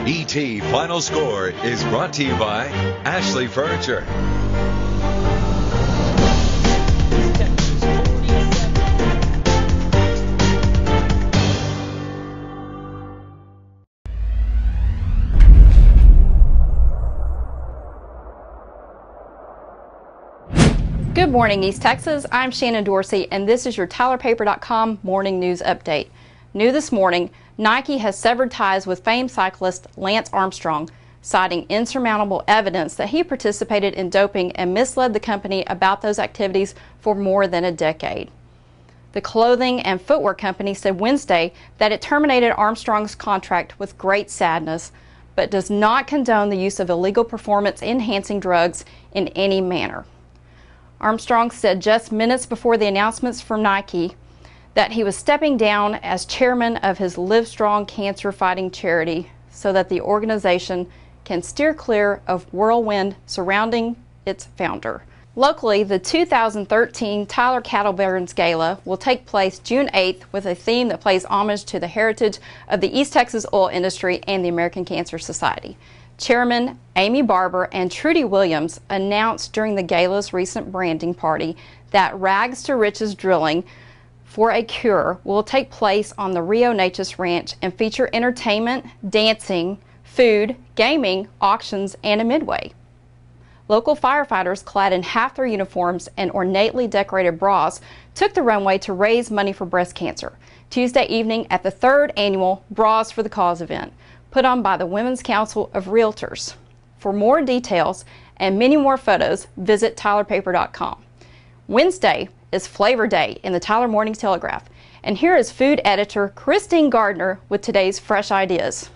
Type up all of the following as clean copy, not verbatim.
ET Final Score is brought to you by Ashley Furniture. Good morning, East Texas. I'm Shannon Dorsey, and this is your TylerPaper.com morning news update. New this morning, Nike has severed ties with famed cyclist Lance Armstrong, citing insurmountable evidence that he participated in doping and misled the company about those activities for more than a decade. The clothing and footwear company said Wednesday that it terminated Armstrong's contract with great sadness, but does not condone the use of illegal performance-enhancing drugs in any manner. Armstrong said just minutes before the announcements from Nike that he was stepping down as chairman of his Live Strong cancer fighting charity so that the organization can steer clear of whirlwind surrounding its founder. Locally, the 2013 Tyler Cattle Barons Gala will take place June 8th with a theme that pays homage to the heritage of the East Texas oil industry and the American Cancer Society. Chairman Amy Barber and Trudy Williams announced during the gala's recent branding party that Rags to Riches drilling for a cure will take place on the Rio Nachos Ranch and feature entertainment, dancing, food, gaming, auctions, and a midway. Local firefighters clad in half their uniforms and ornately decorated bras took the runway to raise money for breast cancer Tuesday evening at the 3rd annual Bras for the Cause event, put on by the Women's Council of Realtors. For more details and many more photos, visit TylerPaper.com. Wednesday is Flavor Day in the Tyler Morning Telegraph, and here is food editor Christine Gardner with today's fresh ideas.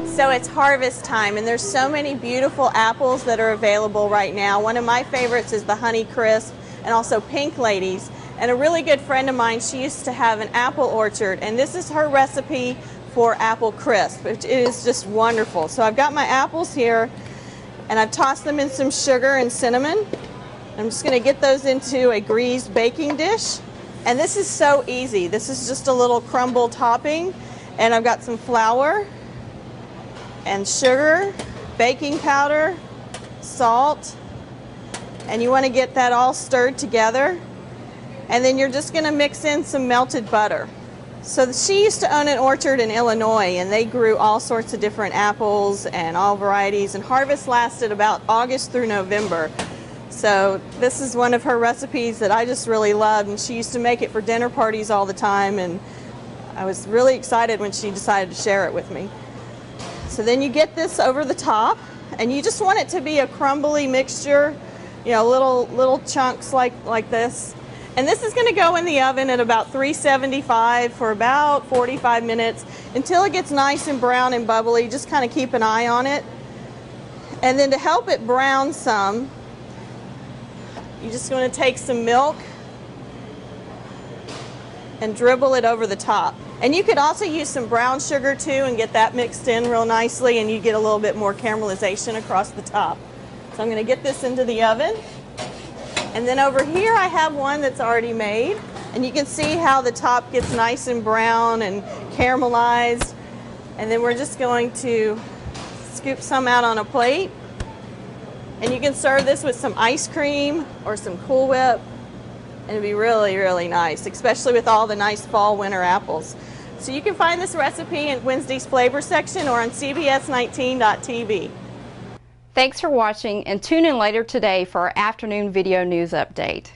So it's harvest time, and there's so many beautiful apples that are available right now. One of my favorites is the Honey Crisp, and also Pink Ladies. And a really good friend of mine, she used to have an apple orchard, and this is her recipe for apple crisp. It is just wonderful. So I've got my apples here, and I've tossed them in some sugar and cinnamon. I'm just going to get those into a greased baking dish. And this is so easy. This is just a little crumble topping, and I've got some flour and sugar, baking powder, salt, and you want to get that all stirred together, and then you're just going to mix in some melted butter. So she used to own an orchard in Illinois, and they grew all sorts of different apples and all varieties, and harvest lasted about August through November. So this is one of her recipes that I just really loved, and she used to make it for dinner parties all the time, and I was really excited when she decided to share it with me. So then you get this over the top, and you just want it to be a crumbly mixture, you know, little chunks like this. And this is going to go in the oven at about 375 for about 45 minutes until it gets nice and brown and bubbly. Just kind of keep an eye on it. And then to help it brown some, you're just going to take some milk and dribble it over the top. And you could also use some brown sugar too and get that mixed in real nicely, and you get a little bit more caramelization across the top. So I'm going to get this into the oven. And then over here I have one that's already made, and you can see how the top gets nice and brown and caramelized. And then we're just going to scoop some out on a plate, and you can serve this with some ice cream or some Cool Whip, and it'd be really, really nice, especially with all the nice fall winter apples. So you can find this recipe in Wednesday's flavor section or on CBS19.tv. Thanks for watching, and tune in later today for our afternoon video news update.